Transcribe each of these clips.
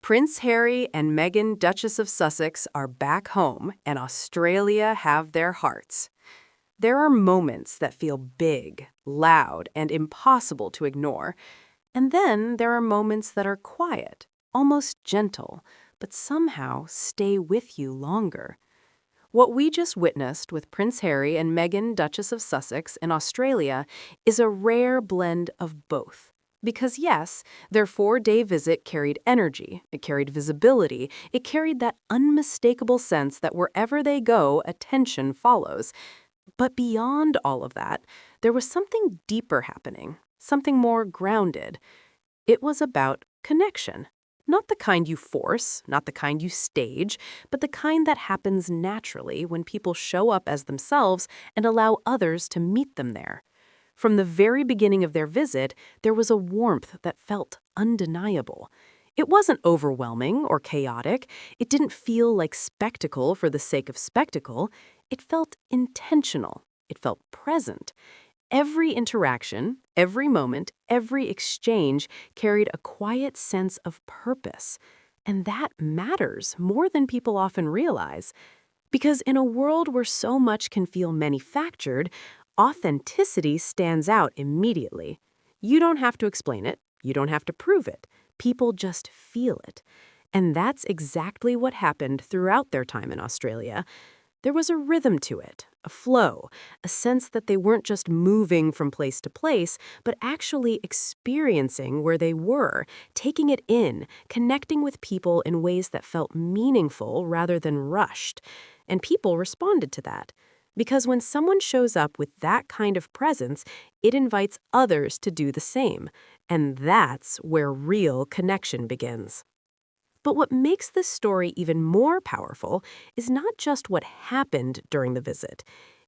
Prince Harry and Meghan, Duchess of Sussex, are back home, and Australia have their hearts. There are moments that feel big, loud, and impossible to ignore. And then there are moments that are quiet, almost gentle, but somehow stay with you longer. What we just witnessed with Prince Harry and Meghan, Duchess of Sussex, in Australia is a rare blend of both. Because yes, their 4-day visit carried energy, it carried visibility, it carried that unmistakable sense that wherever they go, attention follows. But beyond all of that, there was something deeper happening, something more grounded. It was about connection. Not the kind you force, not the kind you stage, but the kind that happens naturally when people show up as themselves and allow others to meet them there. From the very beginning of their visit, there was a warmth that felt undeniable. It wasn't overwhelming or chaotic. It didn't feel like spectacle for the sake of spectacle. It felt intentional. It felt present. Every interaction, every moment, every exchange carried a quiet sense of purpose. And that matters more than people often realize. Because in a world where so much can feel manufactured, authenticity stands out immediately. You don't have to explain it. You don't have to prove it. People just feel it. And that's exactly what happened throughout their time in Australia. There was a rhythm to it, a flow, a sense that they weren't just moving from place to place, but actually experiencing where they were, taking it in, connecting with people in ways that felt meaningful rather than rushed. And people responded to that. Because when someone shows up with that kind of presence, it invites others to do the same. And that's where real connection begins. But what makes this story even more powerful is not just what happened during the visit.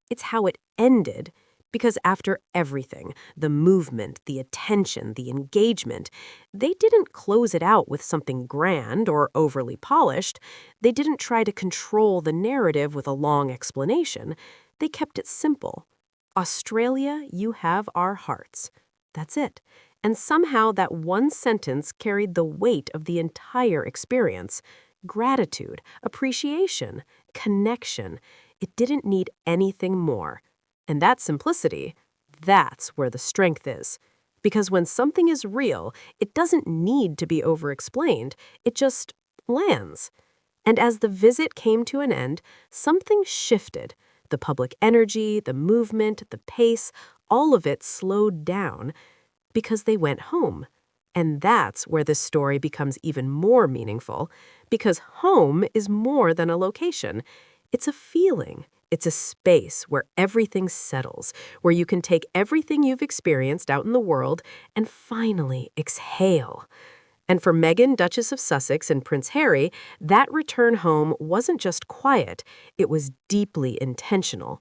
It's how it ended. Because after everything, the movement, the attention, the engagement, they didn't close it out with something grand or overly polished. They didn't try to control the narrative with a long explanation. They kept it simple. Australia, you have our hearts. That's it. And somehow that one sentence carried the weight of the entire experience. Gratitude, appreciation, connection. It didn't need anything more. And that simplicity, that's where the strength is. Because when something is real, it doesn't need to be over-explained. It just lands. And as the visit came to an end, something shifted. The public energy, the movement, the pace, all of it slowed down because they went home. And that's where this story becomes even more meaningful, because home is more than a location. It's a feeling. It's a space where everything settles, where you can take everything you've experienced out in the world and finally exhale. And for Meghan, Duchess of Sussex, and Prince Harry, that return home wasn't just quiet, it was deeply intentional.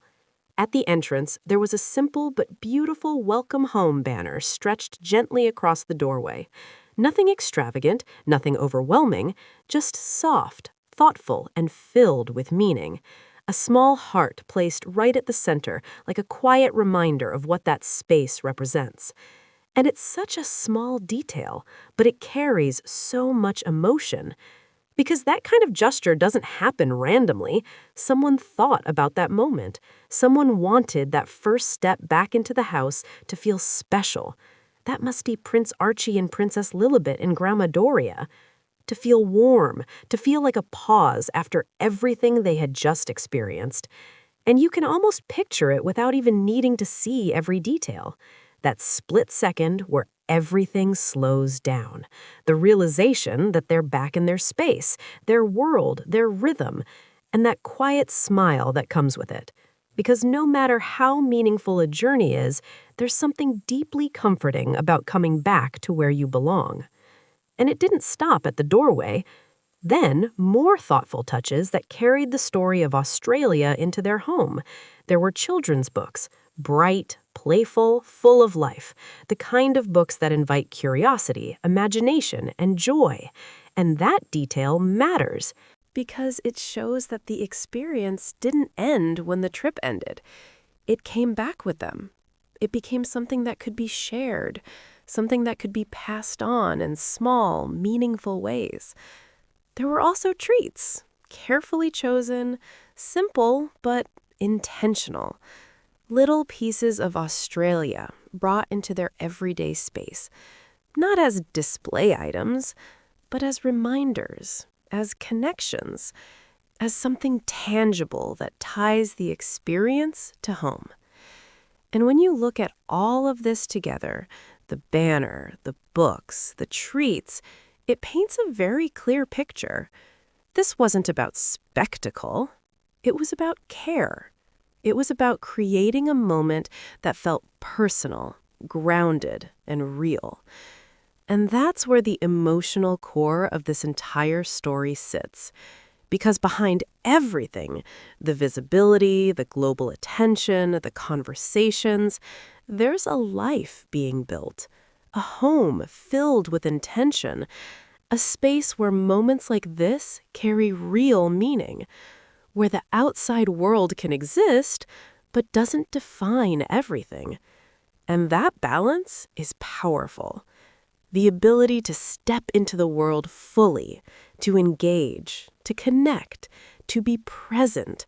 At the entrance, there was a simple but beautiful welcome home banner stretched gently across the doorway. Nothing extravagant, nothing overwhelming, just soft, thoughtful, and filled with meaning. A small heart placed right at the center, like a quiet reminder of what that space represents. And it's such a small detail, but it carries so much emotion. Because that kind of gesture doesn't happen randomly. Someone thought about that moment. Someone wanted that first step back into the house to feel special. That must be Prince Archie and Princess Lilibet in Grandma Doria. To feel warm, to feel like a pause after everything they had just experienced. And you can almost picture it without even needing to see every detail. That split second where everything slows down. The realization that they're back in their space, their world, their rhythm, and that quiet smile that comes with it. Because no matter how meaningful a journey is, there's something deeply comforting about coming back to where you belong. And it didn't stop at the doorway. Then, more thoughtful touches that carried the story of Australia into their home. There were children's books, bright, playful, full of life, the kind of books that invite curiosity, imagination, and joy. And that detail matters because it shows that the experience didn't end when the trip ended. It came back with them. It became something that could be shared, something that could be passed on in small, meaningful ways. There were also treats, carefully chosen, simple but intentional. Little pieces of Australia brought into their everyday space, not as display items, but as reminders, as connections, as something tangible that ties the experience to home. And when you look at all of this together, the banner, the books, the treats, it paints a very clear picture. This wasn't about spectacle. It was about care. It was about creating a moment that felt personal, grounded, and real. And that's where the emotional core of this entire story sits. Because behind everything, the visibility, the global attention, the conversations, there's a life being built, a home filled with intention, a space where moments like this carry real meaning, where the outside world can exist, but doesn't define everything. And that balance is powerful. The ability to step into the world fully, to engage, to connect, to be present,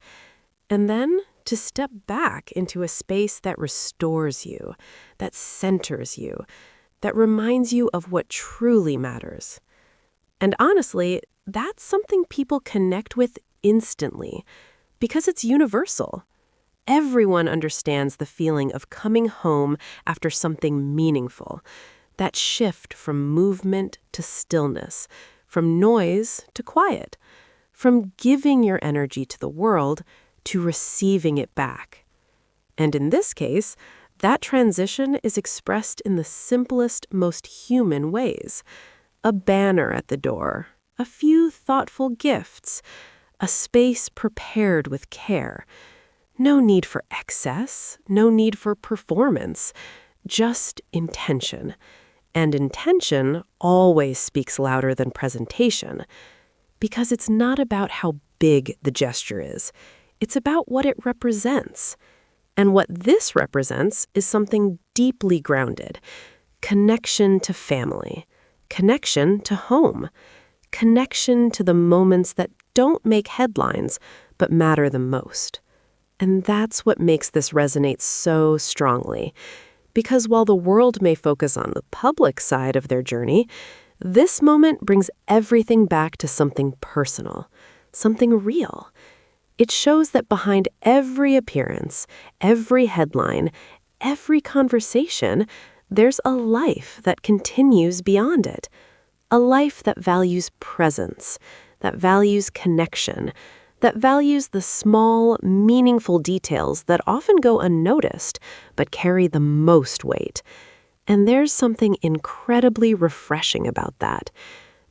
and then to step back into a space that restores you, that centers you, that reminds you of what truly matters. And honestly, that's something people connect with instantly, because it's universal. Everyone understands the feeling of coming home after something meaningful. That shift from movement to stillness, from noise to quiet, from giving your energy to the world to receiving it back. And in this case, that transition is expressed in the simplest, most human ways. A banner at the door, a few thoughtful gifts, a space prepared with care. No need for excess, no need for performance, just intention. And intention always speaks louder than presentation, because it's not about how big the gesture is. It's about what it represents. And what this represents is something deeply grounded: connection to family, connection to home, connection to the moments that don't make headlines but matter the most. And that's what makes this resonate so strongly. Because while the world may focus on the public side of their journey, this moment brings everything back to something personal, something real. It shows that behind every appearance, every headline, every conversation, there's a life that continues beyond it. A life that values presence, that values connection, that values the small, meaningful details that often go unnoticed but carry the most weight. And there's something incredibly refreshing about that,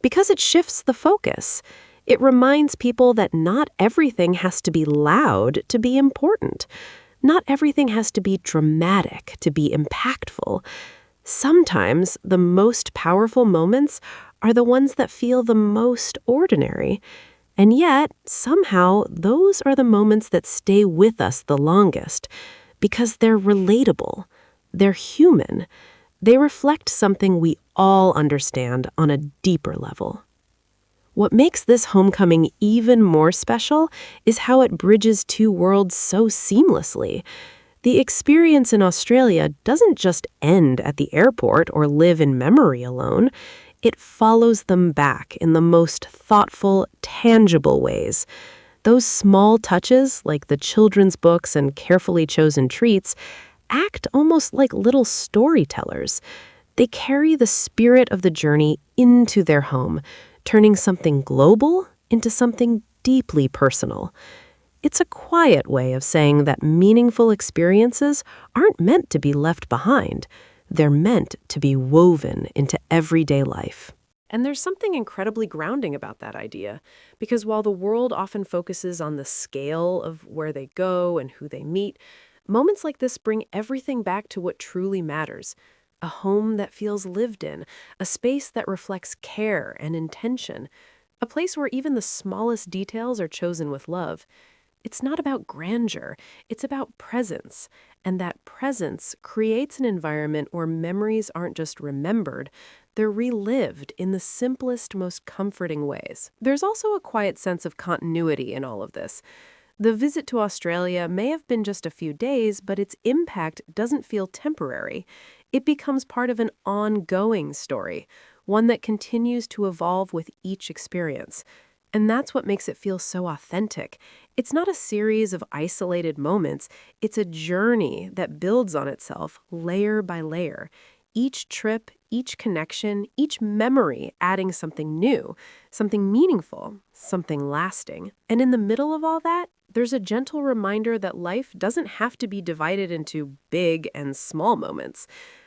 because it shifts the focus. It reminds people that not everything has to be loud to be important. Not everything has to be dramatic to be impactful. Sometimes the most powerful moments are the ones that feel the most ordinary. And yet, somehow, those are the moments that stay with us the longest, because they're relatable, they're human, they reflect something we all understand on a deeper level. What makes this homecoming even more special is how it bridges two worlds so seamlessly. The experience in Australia doesn't just end at the airport or live in memory alone. It follows them back in the most thoughtful, tangible ways. Those small touches, like the children's books and carefully chosen treats, act almost like little storytellers. They carry the spirit of the journey into their home, turning something global into something deeply personal. It's a quiet way of saying that meaningful experiences aren't meant to be left behind. They're meant to be woven into everyday life. And there's something incredibly grounding about that idea, because while the world often focuses on the scale of where they go and who they meet, moments like this bring everything back to what truly matters. A home that feels lived in, a space that reflects care and intention, a place where even the smallest details are chosen with love. It's not about grandeur, it's about presence. And that presence creates an environment where memories aren't just remembered, they're relived in the simplest, most comforting ways. There's also a quiet sense of continuity in all of this. The visit to Australia may have been just a few days, but its impact doesn't feel temporary. It becomes part of an ongoing story, one that continues to evolve with each experience. And that's what makes it feel so authentic. It's not a series of isolated moments, it's a journey that builds on itself layer by layer. Each trip, each connection, each memory adding something new, something meaningful, something lasting. And in the middle of all that, there's a gentle reminder that life doesn't have to be divided into big and small moments.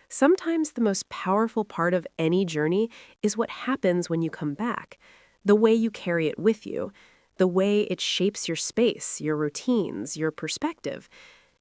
Sometimes the most powerful part of any journey is what happens when you come back, the way you carry it with you, the way it shapes your space, your routines, your perspective.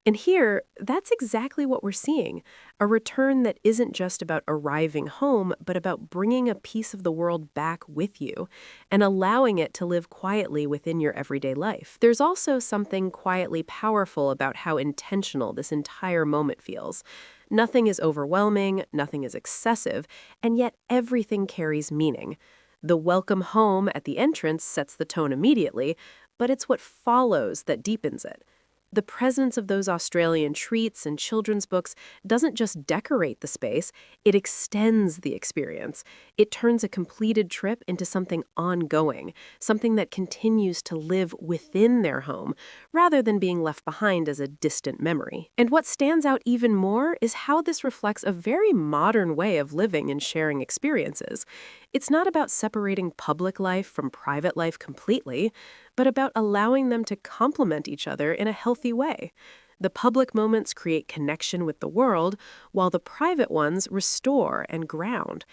And here, that's exactly what we're seeing, a return that isn't just about arriving home, but about bringing a piece of the world back with you and allowing it to live quietly within your everyday life. There's also something quietly powerful about how intentional this entire moment feels. Nothing is overwhelming, nothing is excessive, and yet everything carries meaning. The welcome home at the entrance sets the tone immediately, but it's what follows that deepens it. The presence of those Australian treats and children's books doesn't just decorate the space, it extends the experience. It turns a completed trip into something ongoing, something that continues to live within their home, rather than being left behind as a distant memory. And what stands out even more is how this reflects a very modern way of living and sharing experiences. It's not about separating public life from private life completely, but about allowing them to complement each other in a healthy way. The public moments create connection with the world, while the private ones restore and ground.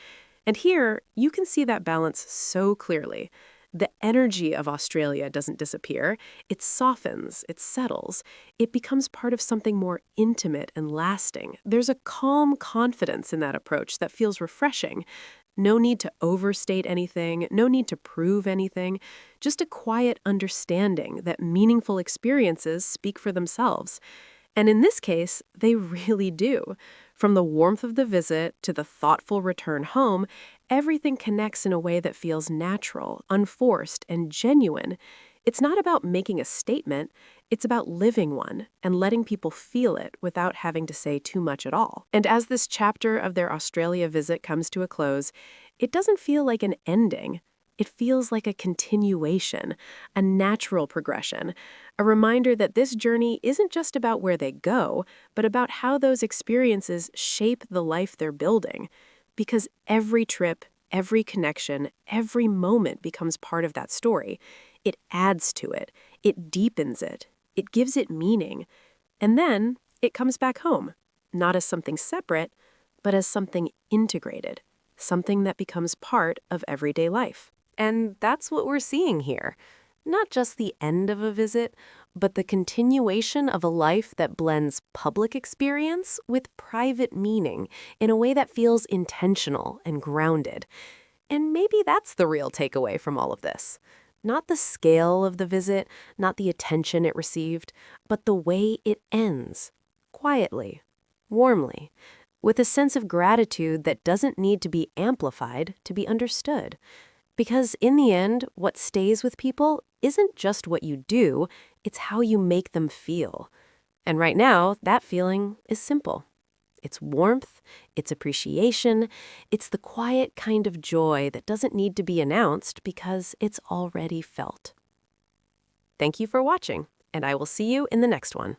And here, you can see that balance so clearly. The energy of Australia doesn't disappear. It softens, it settles. It becomes part of something more intimate and lasting. There's a calm confidence in that approach that feels refreshing. No need to overstate anything, no need to prove anything, just a quiet understanding that meaningful experiences speak for themselves. And in this case, they really do. From the warmth of the visit to the thoughtful return home, everything connects in a way that feels natural, unforced, and genuine. It's not about making a statement, it's about living one and letting people feel it without having to say too much at all. And as this chapter of their Australia visit comes to a close, it doesn't feel like an ending. It feels like a continuation, a natural progression, a reminder that this journey isn't just about where they go, but about how those experiences shape the life they're building. Because every trip, every connection, every moment becomes part of that story. It adds to it, it deepens it, it gives it meaning. And then it comes back home, not as something separate, but as something integrated, something that becomes part of everyday life. And that's what we're seeing here. Not just the end of a visit, but the continuation of a life that blends public experience with private meaning in a way that feels intentional and grounded. And maybe that's the real takeaway from all of this. Not the scale of the visit, not the attention it received, but the way it ends. Quietly, warmly, with a sense of gratitude that doesn't need to be amplified to be understood. Because in the end, what stays with people isn't just what you do, it's how you make them feel. And right now, that feeling is simple. It's warmth, it's appreciation, it's the quiet kind of joy that doesn't need to be announced because it's already felt. Thank you for watching, and I will see you in the next one.